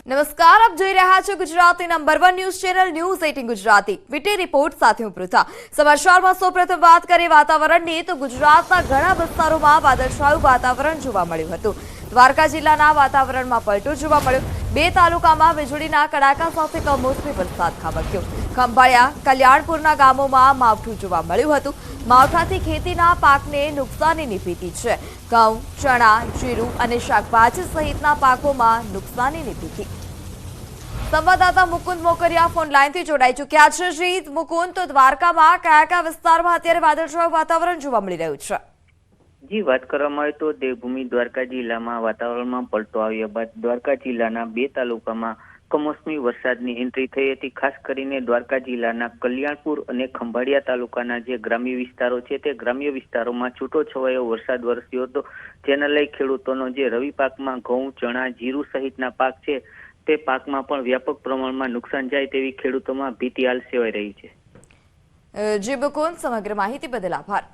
નમસ્કાર, આપ જોઈ રહ્યા છો Gujarati number 1 news channel news 18 Gujarati VT report સાથે હું પૃથા। સમાચારમાં સૌપ્રથમ વાત કરીએ વાતાવરણની તો ગુજરાતના ઘણા વિસ્તારોમાં વાદળછાયું વાતાવરણ જોવા મળ્યું હતું। દ્વારકા જિલ્લાના વાતાવરણમાં પલટો જોવા મળ્યો। 2 તાલુકામાં વીજળીના કડાકા સાથે કમોસમી વરસાદ ખાબક્યો। ખંભાળિયા કલ્યાણપુરના ગામોમાં માવઠું જોવા મળ્યું હતું। માવઠાથી ખેતીના પાકને નુકસાનીની ભીતિ છે। ઘઉં, ચણા, જીરું અને શાકભાજી સહિતના પાકોમાં નુકસાનીની ભીતિ। સંવાદદાતા મુકુંદ મોકરિયા ફોન લાઈનથી જોડાઈ ચૂક્યા છે। શ્રી મુકુંદ, તો દ્વારકામાં કયા વિસ્તારમાં અત્યારે વાદળછાયું વાતાવરણ જોવા મળી રહ્યું છે? જી, વાત કરવામાં આવે તો દેવભૂમિ દ્વારકા જિલ્લામાં વાતાવરણમાં પલટો આવ્યા બાદ દ્વારકા જિલ્લાના 2 તાલુકામાં કમોસમી વરસાદની એન્ટ્રી થઈ હતી। ખાસ કરીને દ્વારકા જિલ્લાના કલ્યાણપુર અને ખંભાળિયા તાલુકાના જે ગ્રામ્ય વિસ્તારો છે તે ગ્રામ્ય વિસ્તારોમાં છૂટોછવાયો વરસાદ વરસ્યો હતો, જેને લઈ ખેડૂતોનો જે રવિ પાકમાં ઘઉં, ચણા, જીરું સહિતના પાક છે તે પાકમાં પણ વ્યાપક પ્રમાણમાં નુકસાન જાય તેવી ખેડૂતોમાં ભીતિ હાલ સેવાઈ રહી છે। જી મુકુંદ, સમગ્ર માહિતી બદલ આભાર।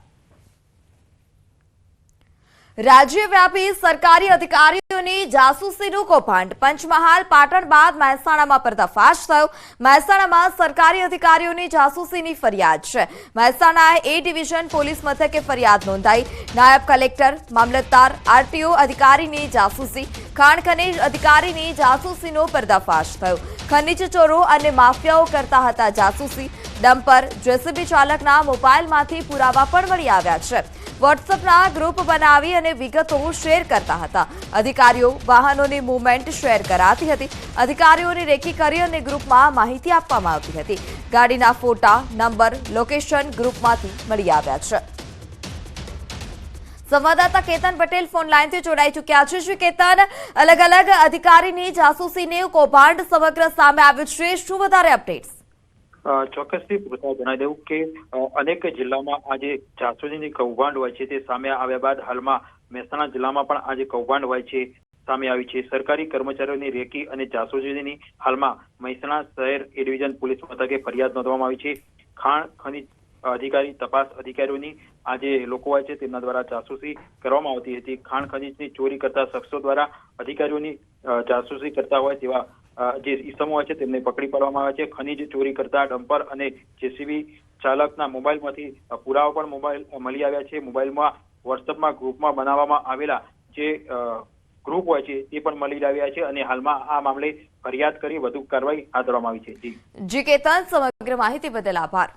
રાજ્યવ્યાપી સરકારી અધિકારીઓની જાસૂસીનું કૌભાંડ। પંચમહાલ, પાટણ બાદ મહેસાણામાં પર્દાફાશ થયો। મહેસાણામાં સરકારી અધિકારીઓની જાસૂસીની ફરિયાદ છે। મહેસાણા એ ડિવિઝન પોલીસ મથકે ફરિયાદ નોંધાઈ। નાયબ કલેક્ટર, મામલતદાર, આરટીઓ અધિકારીની જાસૂસી, ખાણ ખનીજ અધિકારીની જાસૂસીનો પર્દાફાશ થયો। ખનીજ ચોરો અને માફિયાઓ કરતા હતા જાસૂસી। ડમ્પર, જેસીબી ચાલકના મોબાઈલમાંથી પુરાવા પણ મળી આવ્યા છે। વોટ્સએપના ગ્રુપ બનાવી અને વિગતો શેર કરતા હતા। અધિકારીઓ વાહનોની મૂવમેન્ટ શેર કરાતી હતી। અધિકારીઓની રેકી કરી અને ગ્રુપમાં માહિતી આપવામાં આવતી હતી। ગાડીના ફોટા, નંબર, લોકેશન ગ્રુપમાંથી મળી આવ્યા છે। સંવાદદાતા કેતન પટેલ ફોન લાઈનથી જોડાઈ ચૂક્યા છે। શ્રી કેતન, અલગ અલગ અધિકારીની જાસૂસીનું કૌભાંડ સમગ્ર સામે આવ્યું છે, શું વધારે અપડેટ્સ? ચોક્કસથી જણાવી દઉં કે અનેક જિલ્લામાં આજે જાસૂસીની કૌભાંડ હોય છે તે સામે આવ્યા બાદ હાલમાં મહેસાણા જિલ્લામાં પણ આજે કૌભાંડ હોય છે સામે આવી છે। સરકારી કર્મચારીઓની રેકી અને જાસૂસીની હાલમાં મહેસાણા શહેર એ ડિવિઝન પોલીસ મથકે ફરિયાદ નોંધવામાં આવી છે। ખાણ ખનીજ અધિકારી, તપાસ અધિકારીઓની આજે લોકો હોય છે તેમના દ્વારા જાસૂસી કરવામાં આવતી હતી। ખાણ ખનીજની ચોરી કરતા શખ્સો દ્વારા અધિકારીઓની જાસૂસી કરતા હોય તેવા જે ઈસમો હોય છે તેમને પકડી પાડવામાં આવે છે। ખનીજ ચોરી કરતા ડમ્પર અને જેસીબી ચાલકના મોબાઈલમાંથી પુરાવા પણ મળી આવ્યા છે। મોબાઈલમાં વોટ્સએપમાં ગ્રુપમાં બનાવવામાં આવેલા જે ગ્રુપ હોય છે તે પણ મળી આવ્યા છે અને હાલમાં આ મામલે ફરિયાદ કરી વધુ કાર્યવાહી હાથ ધરવામાં આવી છે। જી કેતન, સમગ્ર માહિતી બદલ આભાર।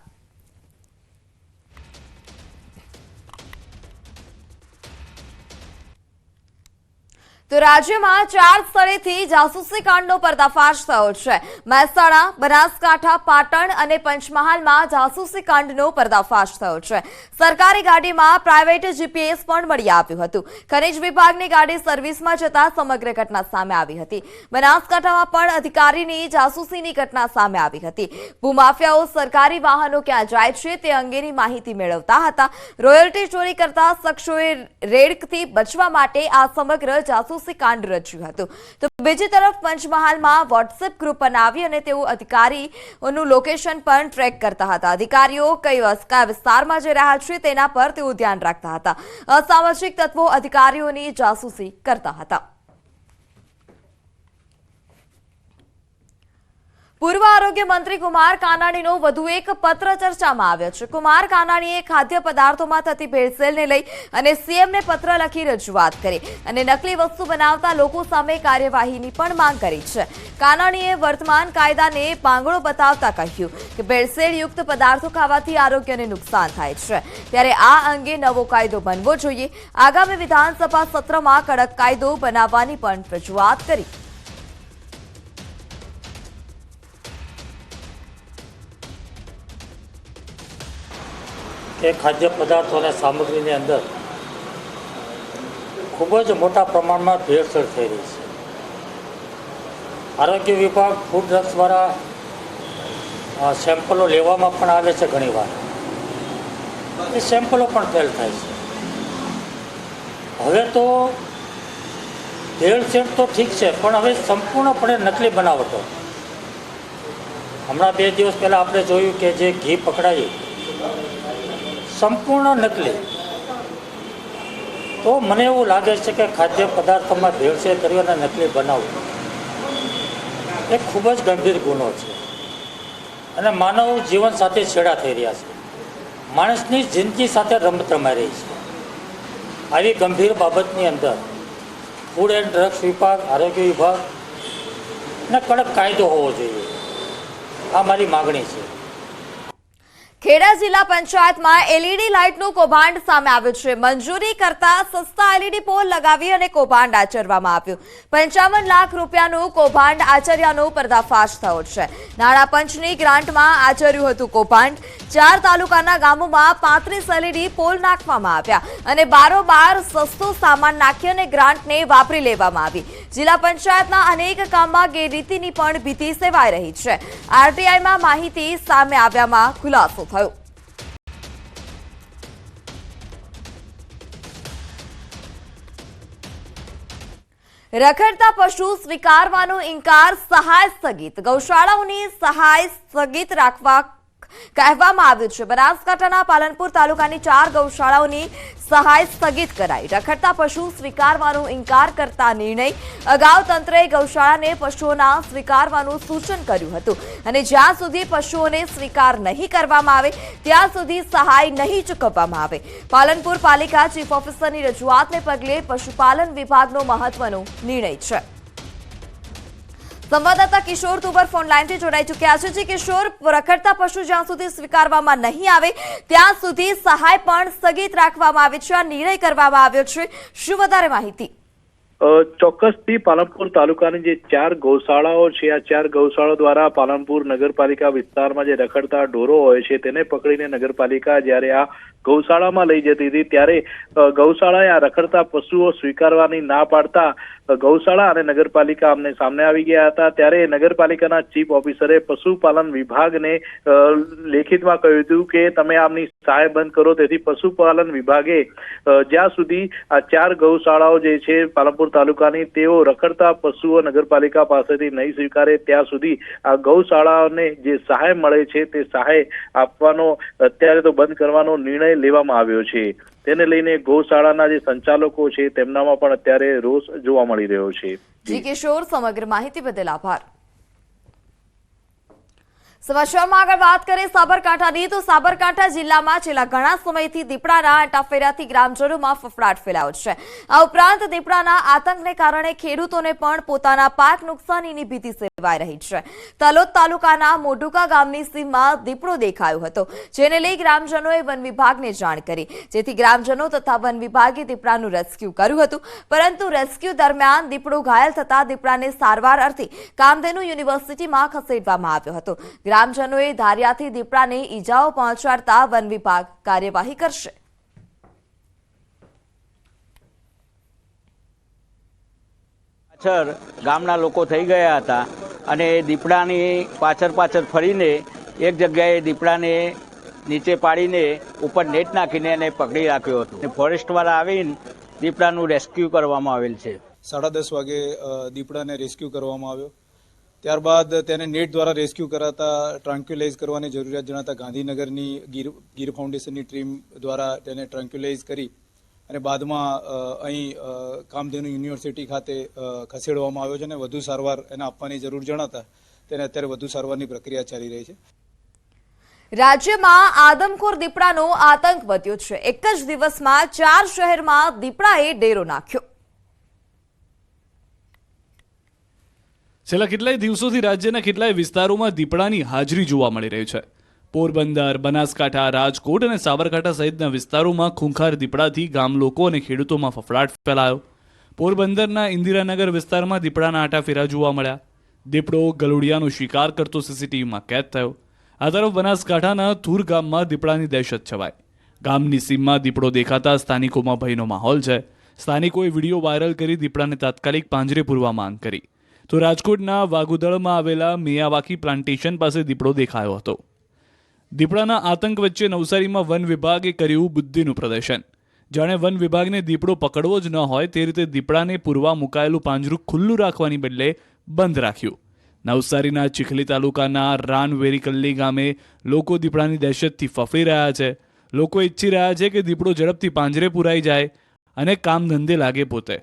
તો રાજ્યમાં 4 સ્થળેથી જાસૂસી કાંડનો પર્દાફાશ થયો છે। મહેસાણા, બનાસકાંઠા, પાટણ અને પંચમહાલમાં જાસૂસી કાંડનો પર્દાફાશ થયો છે। સરકારી ગાડીમાં પ્રાઇવેટ જીપીએસ પણ મળી આવ્યું હતું। ખનીજ વિભાગની ગાડી સર્વિસમાં જતા સમગ્ર ઘટના સામે આવી હતી। બનાસકાંઠામાં પણ અધિકારીની જાસૂસીની ઘટના સામે આવી હતી। ભૂમાફિયાઓ સરકારી વાહનો ક્યાં જાય છે તે અંગેની માહિતી મેળવતા હતા। રોયલ્ટી ચોરી કરતા શખ્સોએ રેડથી બચવા માટે આ સમગ્ર જાસૂસી કાંડ રચ્યું હતું। તો બીજી તરફ પંચમહાલમાં વોટ્સએપ ગ્રુપ બનાવી અને તેઓ અધિકારીઓનું લોકેશન પણ ટ્રેક કરતા હતા। અધિકારીઓ કયા વિસ્તારમાં જઈ રહ્યા છે તેના પર તેઓ ધ્યાન રાખતા હતા। અસામાજિક તત્વો અધિકારીઓની જાસૂસી કરતા હતા। પૂર્વ આરોગ્ય મંત્રી કુમાર કાનાણીનો વધુ એક પત્ર ચર્ચામાં આવ્યો છે। કુમાર કાનાણીએ ખાદ્ય પદાર્થોમાં થતી ભેળસેળને લઈ અને સીએમને પત્ર લખી રજૂઆત કરી અને નકલી વસ્તુ બનાવતા લોકો સામે કાર્યવાહીની પણ માંગ કરી છે। કાનાણીએ વર્તમાન કાયદાને પાંગળો બતાવતા કહ્યું કે ભેળસેળયુક્ત પદાર્થો ખાવાથી આરોગ્યને નુકસાન થાય છે, ત્યારે આ અંગે નવો કાયદો બનવો જોઈએ। આગામી વિધાનસભા સત્રમાં કડક કાયદો બનાવવાની પણ રજૂઆત કરી। કે ખાદ્ય પદાર્થો અને સામગ્રીની અંદર ખૂબ જ મોટા પ્રમાણમાં ભેળસેળ થઈ રહી છે। આરોગ્ય વિભાગ ફૂડ ડ્રગ્સ દ્વારા સેમ્પલો લેવામાં પણ આવે છે, ઘણીવાર એ સેમ્પલો પણ ફેલ થાય છે। હવે તો ભેળસેળ તો ઠીક છે, પણ હવે સંપૂર્ણપણે નકલી બનાવટો। હમણાં 2 દિવસ પહેલાં આપણે જોયું કે જે ઘી પકડાયું સંપૂર્ણ નકલી। તો મને એવું લાગે છે કે ખાદ્ય પદાર્થોમાં ભેળસેળ કરી અને નકલી બનાવવું એ ખૂબ જ ગંભીર ગુનો છે અને માનવ જીવન સાથે છેડા થઈ રહ્યા છે. માણસની જિંદગી સાથે રમત રમાઈ રહી છે. આવી ગંભીર બાબતની અંદર ફૂડ એન્ડ ડ્રગ્સ વિભાગ, આરોગ્ય વિભાગ ને કડક કાયદો હોવો જોઈએ. આ મારી માગણી છે. ખેડા જિલ્લા પંચાયતમાં એલઈડી લાઇટનું કૌભાંડ સામે આવ્યું છે. મંજૂરી કરતા સસ્તા એલઈડી પોલ લગાવી અને કૌભાંડ આચરવામાં આવ્યું. 55 લાખ રૂપિયાનું કૌભાંડ આચર્યાનો પર્દાફાશ થયો છે. નાણાં પંચની ગ્રાન્ટમાં આચર્યું હતું કૌભાંડ. 4 તાલુકાના ગામોમાં 35 એલઈડી પોલ નાખવામાં આવ્યા અને બારોબાર સસ્તો સામાન નાખી અને ગ્રાન્ટને વાપરી લેવામાં આવી. જિલ્લા પંચાયતના અનેક કામમાં ગેરરીતિની પણ ભીતિ સેવાઈ રહી છે. આરટીઆઈમાં માહિતી સામે આવ્યામાં ખુલાસો થયો. રખડતા પશુ સ્વીકારવાનો ઇનકાર, સહાય સ્થગિત. ગૌશાળાઓની સહાય સ્થગિત રાખવા કહેવામાં આવ્યું છે. બનાસકાંઠાના પાલનપુર તાલુકાની 4 ગૌશાળાઓની સહાય સ્થગિત કરાઈ. રખડતા પશુ સ્વીકારવાનો ઇનકાર કરતા નિર્ણય. અગાઉ તંત્રએ ગૌશાળાને પશુઓના સ્વીકારવાનું સૂચન કર્યું હતું અને જ્યાં સુધી પશુઓને સ્વીકાર નહીં કરવામાં આવે ત્યાં સુધી સહાય નહીં ચૂકવવામાં આવે. પાલનપુર પાલિકા ચીફ ઓફિસરની રજૂઆતને પગલે પશુપાલન વિભાગનો મહત્વનો નિર્ણય છે. સંવાદદાતા કિશોર તુબર ફોન લાઈનથી જોડાઈ ચૂક્યા છે. કિશોર, રખડતા પશુ જ્યાં સુધી સ્વીકારવામાં નહીં આવે ત્યાં સુધી સહાય પણ સ્થગિત રાખવામાં આવે છે. આ નિર્ણય કરવામાં આવ્યો છે. શું વધારે માહિતી? ચોક્કસથી પાલનપુર તાલુકાની જે 4 ગૌશાળાઓ છે, આ 4 ગૌશાળાઓ દ્વારા પાલનપુર નગરપાલિકા વિસ્તારમાં જે રખડતા ઢોરો હોય છે તેને પકડીને નગરપાલિકા જ્યારે આ ગૌશાળામાં લઈ જતી હતી ત્યારે ગૌશાળાએ આ રખડતા પશુઓ સ્વીકારવાની ના પાડતા ગૌશાળા અને નગરપાલિકા આમને સામને આવી ગયા હતા. ત્યારે નગરપાલિકાના ચીફ ઓફિસરે પશુપાલન વિભાગને લેખિતમાં કહ્યું હતું કે તમે આમની સહાય બંધ કરો. તેથી પશુપાલન વિભાગે જ્યાં સુધી આ 4 ગૌશાળાઓ જે છે પાલનપુર તાલુકાની તેઓ રખડતા પશુઓ નગરપાલિકા પાસેથી નહીં સ્વીકારે ત્યાં સુધી આ ગૌશાળાઓને જે સહાય મળે છે તે સહાય આપવાનો અત્યારે તો બંધ કરવાનો નિર્ણય લેવામાં આવ્યો છે. તેને લઈને ગૌશાળાના જે સંચાલકો છે તેમનામાં પણ અત્યારે રોષ જોવા મળી રહ્યો છે. જી કિશોર, સમગ્ર માહિતી બદલ આભાર. સમાચારમાં આગળ વાત કરીએ સાબરકાંઠાની, તો સાબરકાંઠા જિલ્લામાં છેલ્લા ઘણા સમયથી દીપડાના આંટાફેરાથી ગ્રામજનોમાં ફફડાટ ફેલાયો છે. આ ઉપરાંત દીપડાના આતંકને કારણે ખેડૂતોને પણ પોતાના પાક નુકસાનીની ભીતિ સેવાઈ રહી છે. તલોદ તાલુકાના મોઢુકા ગામની સીમમાં દીપડો દેખાયો હતો, જેને લઈ ગ્રામજનોએ વન વિભાગને જાણ કરી, જેથી ગ્રામજનો તથા વન વિભાગે દીપડાનું રેસ્ક્યુ કર્યું હતું. પરંતુ રેસ્ક્યુ દરમિયાન દીપડો ઘાયલ થતા દીપડાને સારવાર અર્થે કામધેનુ યુનિવર્સિટીમાં ખસેડવામાં આવ્યો હતો. ગ્રામજનોએ ધારિયાથી દીપડાને ઈજાઓ પહોંચાડતા વન વિભાગ કાર્યવાહી કરશે. પાછળ ગામના લોકો થઈ ગયા હતા અને દીપડાની પાછળ ફરીને એક જગ્યાએ દીપડાને નીચે પાડીને ઉપર નેટ નાખીને એને પકડી રાખ્યો હતો. ફોરેસ્ટવાળા આવીને દીપડાનું રેસ્ક્યુ કરવામાં આવેલ છે. 10:30 વાગે દીપડાને રેસ્ક્યુ કરવામાં આવ્યો. ત્યારબાદ તેને નેટ દ્વારા રેસ્ક્યુ કરાતા ટ્રાન્ક્યુલાઇઝ કરવાની જરૂરિયાત જણાતા ગાંધીનગરની ગીર ફાઉન્ડેશનની ટીમ દ્વારા તેને ટ્રાન્ક્યુલાઇઝ કરી અને બાદમાં અહીં કામધેનુ યુનિવર્સિટી ખાતે ખસેડવામાં આવ્યો છે અને વધુ સારવાર એને આપવાની જરૂર જણાતા તેને અત્યારે વધુ સારવારની પ્રક્રિયા ચાલી રહી છે. રાજ્યમાં આદમખોર દીપડાનો આતંક વધ્યો છે. એક જ દિવસમાં 4 શહેરમાં દીપડાએ ડેરો નાખ્યો. છેલ્લા કેટલાય દિવસોથી રાજ્યના કેટલાય વિસ્તારોમાં દીપડાની હાજરી જોવા મળી રહી છે. પોરબંદર, બનાસકાંઠા, રાજકોટ અને સાબરકાંઠા સહિતના વિસ્તારોમાં ખૂંખાર દીપડાથી ગામ લોકો અને ખેડૂતોમાં ફફડાટ ફેલાયો. પોરબંદરના ઇન્દિરાનગર વિસ્તારમાં દીપડાના આંટાફેરા જોવા મળ્યા. દીપડો ગલુડિયાનો શિકાર કરતો સીસીટીવીમાં કેદ થયો. આ તરફ બનાસકાંઠાના થુર ગામમાં દીપડાની દહેશત છવાઈ. ગામની સીમમાં દીપડો દેખાતા સ્થાનિકોમાં ભયનો માહોલ છે. સ્થાનિકોએ વિડીયો વાયરલ કરી દીપડાને તાત્કાલિક પાંજરે પૂરવા માંગ કરી. તો રાજકોટના વાગુદળમાં આવેલા મિયાવાકી પ્લાન્ટેશન પાસે દીપડો દેખાયો હતો. દીપડાના આતંક વચ્ચે નવસારીમાં વન વિભાગે કર્યું બુદ્ધિનું પ્રદર્શન. જાણે વન વિભાગને દીપડો પકડવો જ ન હોય તે રીતે દીપડાને પૂરવા મુકાયેલું પાંજરું ખુલ્લું રાખવાની બદલે બંધ રાખ્યું. નવસારીના ચીખલી તાલુકાના રાનવેરીકલ્લી ગામે લોકો દીપડાની દહેશતથી ફફડી રહ્યા છે. લોકો ઈચ્છી રહ્યા છે કે દીપડો ઝડપથી પાંજરે પુરાઈ જાય અને કામ ધંધે લાગે પોતે.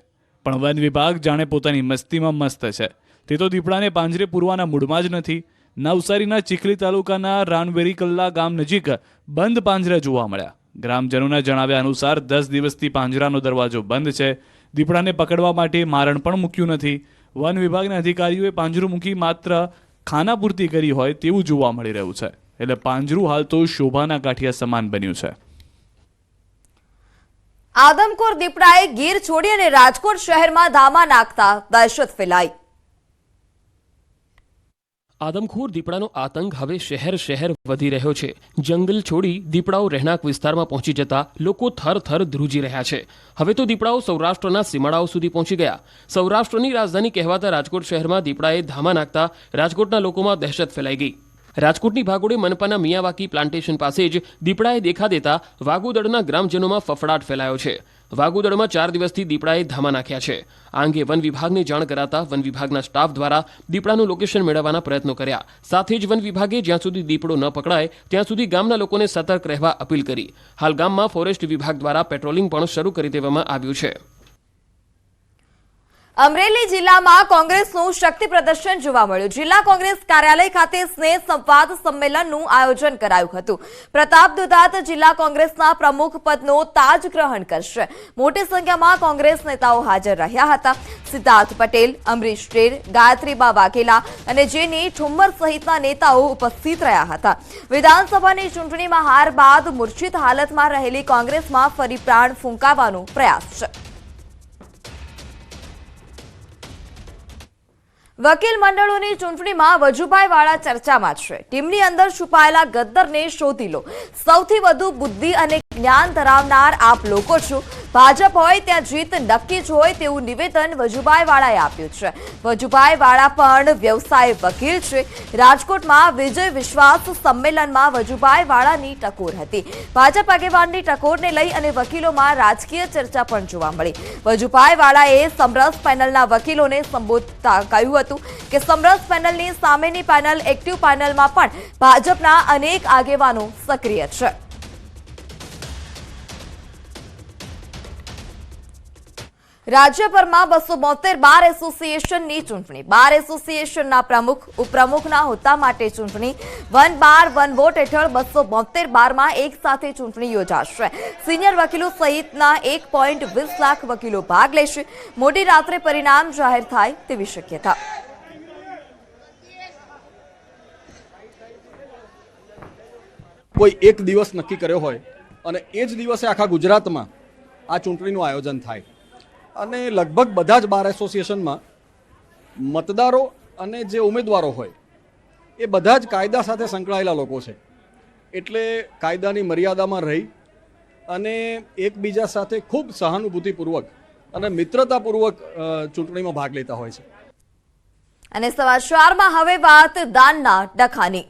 પણ વન વિભાગ જાણે પોતાની મસ્તીમાં મસ્ત છે. તે તો દીપડાને પાંજરે પૂરવાના મૂડમાં જ નથી. નવસારીના ચીખલી તાલુકાના રાનવેરી કલ્લા ગામ નજીક બંધ પાંજરા જોવા મળ્યા. ગ્રામજનોના જણાવ્યા અનુસાર 10 દિવસથી પાંજરાનો દરવાજો બંધ છે. દીપડાને પકડવા માટે મારણ પણ મૂક્યું નથી. વન વિભાગના અધિકારીઓએ પાંજરું મૂકી માત્ર ખાનાપૂર્તિ કરી હોય તેવું જોવા મળી રહ્યું છે. એટલે પાંજરું હાલ તો શોભાના કાઠિયા સમાન બન્યું છે. આદમખોર દીપડાએ ગીર છોડી અને રાજકોટ શહેરમાં ધામા નાખતા દહેશત ફેલાઈ. આદમખોર દીપડાનો આતંક હવે શહેર વધી રહ્યો છે. જંગલ છોડી દીપડાઓ રહેણાંક વિસ્તારમાં પહોંચી જતા લોકો થર ધ્રુજી રહ્યા છે. હવે તો દીપડાઓ સૌરાષ્ટ્રના સીમાડાઓ સુધી પહોંચી ગયા. સૌરાષ્ટ્રની રાજધાની કહેવાતા રાજકોટ શહેરમાં દીપડાએ ધામા નાખતા રાજકોટના લોકોમાં દહેશત ફેલાઈ ગઈ. રાજકોટની ભાગોળે મનપાના મિયાવાકી પ્લાન્ટેશન પાસે જ દીપડાએ દેખા દેતા વાગુદળના ગ્રામજનોમાં ફફડાટ ફેલાયો છે. વાગુદળમાં 4 દિવસથી દીપડાએ ધામા નાખ્યા છે. આ અંગે વન વિભાગને જાણ કરાતા વન વિભાગના સ્ટાફ દ્વારા દીપડાનું લોકેશન મેળવવાના પ્રયત્નો કર્યા. સાથે જ વન વિભાગે જ્યાં સુધી દીપડો ન પકડાય ત્યાં સુધી ગામના લોકોને સતર્ક રહેવા અપીલ કરી. હાલ ગામમાં ફોરેસ્ટ વિભાગ દ્વારા પેટ્રોલિંગ પણ શરૂ કરી દેવામાં આવ્યું છે. અમરેલી જિલ્લામાં કોંગ્રેસનું શક્તિ પ્રદર્શન જોવા મળ્યું. જિલ્લા કોંગ્રેસ કાર્યાલય ખાતે સ્નેહ સંવાદ સંમેલનનું આયોજન કરાયું હતું. પ્રતાપ દુધાત જિલ્લા કોંગ્રેસના પ્રમુખ પદનો તાજ ગ્રહણ કરશે. મોટી સંખ્યામાં કોંગ્રેસ નેતાઓ હાજર રહ્યા હતા. સિદ્ધાર્થ પટેલ, અમરીશ ડેર, ગાયત્રીબા વાઘેલા અને જેની ઠુમ્મર સહિતના નેતાઓ ઉપસ્થિત રહ્યા હતા. વિધાનસભાની ચૂંટણીમાં હાર બાદ મૂર્છિત હાલતમાં રહેલી કોંગ્રેસમાં ફરી પ્રાણ ફૂંકાવવાનો પ્રયાસ છે. વકીલ મંડળોની ચૂંટણીમાં વજુભાઈ વાળા ચર્ચામાં છે. ટીમની અંદર છુપાયેલા ગદ્દરને શોધી લો. સૌથી વધુ બુદ્ધિ અને જ્ઞાન ધરાવનાર આપ લોકો છો. ભાજપ હોય ત્યાં જીત નક્કી જ હોય તેવું નિવેદન વજુભાઈ વાળાએ આપ્યું છે. વજુભાઈ વાળા પણ વ્યવસાય વકીલ છે. રાજકોટમાં વિજય વિશ્વાસ સંમેલનમાં વજુભાઈ વાળાની ટકોર હતી. ભાજપ આગેવાનની ટકોરને લઈ અને વકીલોમાં રાજકીય ચર્ચા પણ જોવા મળી. વજુભાઈ વાળાએ સમરસ પેનલના વકીલોને સંબોધતા કહ્યું હતું કે સમરસ પેનલની સામેની પેનલ એક્ટિવ પેનલમાં પણ ભાજપના અનેક આગેવાનો સક્રિય છે. રાજ્યભરમાં 272 બાર એસોસિએશનની ચૂંટણી. બાર એસોસિએશનના પ્રમુખ ઉપપ્રમુખના હોદ્દા માટે ચૂંટણી. વન બાર વન વોટ હેઠળ 272 બારમાં એક સાથે ચૂંટણી યોજાશે. સિનિયર વકીલો સહિતના 1.20 લાખ વકીલો ભાગ લેશે. મોડી રાત્રે પરિણામ જાહેર થાય તેવી શક્યતા. કોઈ એક દિવસ નક્કી કર્યો હોય અને એ જ દિવસે આખા ગુજરાતમાં આ ચૂંટણીનું આયોજન થાય અને લગભગ બધા જ બાર એસોસિએશનમાં મતદારો અને જે ઉમેદવારો હોય એ બધા જ કાયદા સાથે સંકળાયેલા લોકો છે. એટલે કાયદાની મર્યાદામાં રહી અને એકબીજા સાથે ખૂબ સહાનુભૂતિપૂર્વક અને મિત્રતાપૂર્વક ચૂંટણીમાં ભાગ લેતા હોય છે. અને સમાચારમાં હવે વાત દાનના ડખાની.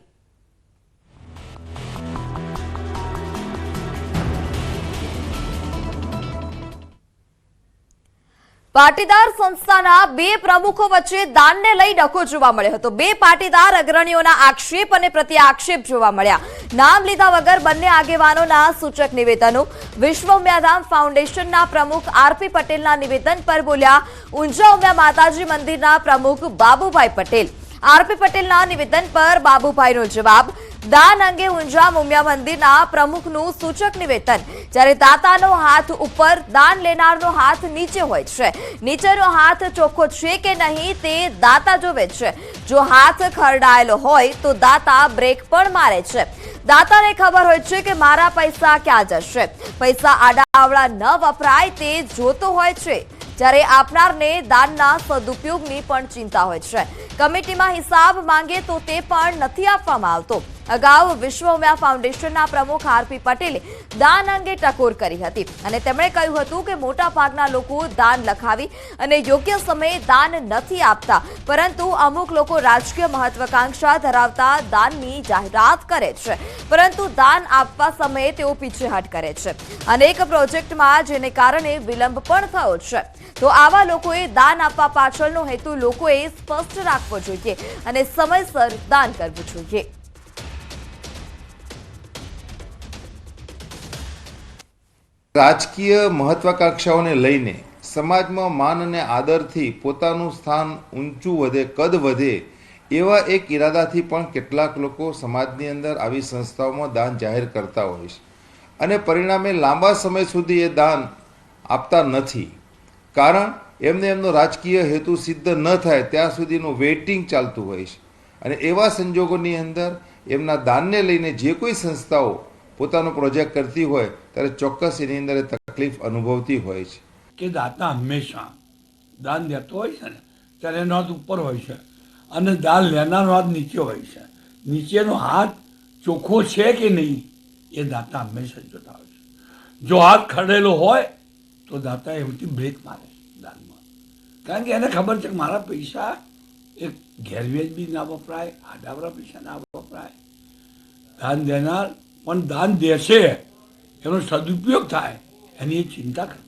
પાટીદાર સંસ્થાના 2 પ્રમુખો વચ્ચે દાનને લઈ ડખો જોવા મળ્યો હતો. 2 પાટીદાર અગ્રણીઓના આક્ષેપ અને પ્રત્યાક્ષેપ જોવા મળ્યા. નામ લીધા વગર બંને આગેવાનોના સૂચક નિવેદનો. વિશ્વ ઉમિયાધામ ફાઉન્ડેશનના પ્રમુખ આરપી પટેલના નિવેદન પર બોલ્યા ઊંઝા ઉમિયા માતાજી મંદિરના પ્રમુખ બાબુભાઈ પટેલ. આરપી પટેલના નિવેદન પર બાબુભાઈનો જવાબ. દાન અંગે ઊંઝા ઉમિયા મંદિરના પ્રમુખનું સૂચક નિવેદન. જ્યારે દાતાનો હાથ ઉપર, દાન લેનારનો હાથ નીચે હોય છે. નીચેનો હાથ ચોખ્ખો છે કે નહીં તે દાતા જોવે છે. જો હાથ ખરડાયેલો હોય તો દાતા બ્રેક પણ મારે છે. દાતાને ખબર હોય છે કે મારા પૈસા ક્યાં જશે. પૈસા આડાઅવળા ન વપરાય તે જોતો હોય છે. જ્યારે આપનારને દાનના સદુપયોગની પણ ચિંતા હોય છે. કમિટીમાં હિસાબ માંગે તો તે પણ નથી આપવામાં આવતો. અગાઉ વિશ્વ ઉમિયા ફાઉન્ડેશનના પ્રમુખ આરપી પટેલે દાન અંગે ટકોર કરી હતી અને તેમણે કહ્યું હતું કે મોટા ભાગના લોકો દાન લખાવી અને યોગ્ય સમયે દાન નથી આપતા, પરંતુ અમુક લોકો રાજકીય મહત્વાકાંક્ષા ધરાવતા દાનની જાહેરાત કરે છે, પરંતુ દાન આપવા સમયે તેઓ પીછેહટ કરે છે. અનેક પ્રોજેક્ટમાં જેને કારણે વિલંબ પણ થયો છે. તો આવા લોકોએ દાન આપવા પાછળનો હેતુ લોકોએ સ્પષ્ટ રાખવો જોઈએ અને સમયસર દાન કરવું જોઈએ. રાજકીય મહત્વાકાંક્ષાઓને લઈને સમાજમાં માન અને આદરથી પોતાનું સ્થાન ઊંચું વધે, કદ વધે, એવા એક ઈરાદાથી પણ કેટલાક લોકો સમાજની અંદર આવી સંસ્થાઓમાં દાન જાહેર કરતા હોય છે અને પરિણામે લાંબા સમય સુધી એ દાન આપતા નથી. કારણ એમને એમનો રાજકીય હેતુ સિદ્ધ ન થાય ત્યાં સુધીનું વેઇટિંગ ચાલતું હોય છે અને એવા સંજોગોની અંદર એમના દાનને લઈને જે કોઈ સંસ્થાઓ પોતાનો પ્રોજેક્ટ કરતી હોય ત્યારે ચોક્કસ એની અંદર એ તકલીફ અનુભવતી હોય છે. કે દાતા હંમેશા દાન દેતો હોય છે ને ત્યારે એનો હાથ ઉપર હોય છે અને દાન લેનારનો હાથ નીચે હોય છે. નીચેનો હાથ ચોખ્ખો છે કે નહીં એ દાતા હંમેશા જોતા હોય છે. જો હાથ ખડેલો હોય તો દાતા એમથી બ્રેક મારે દાનમાં, કારણ કે એને ખબર છે કે મારા પૈસા એ ગેરવેજ બી ના વપરાય, આડાવરા પૈસા ના વપરાય. દાન દેનાર પણ દાન દેશે એનો સદુપયોગ થાય એની એ ચિંતા કરે.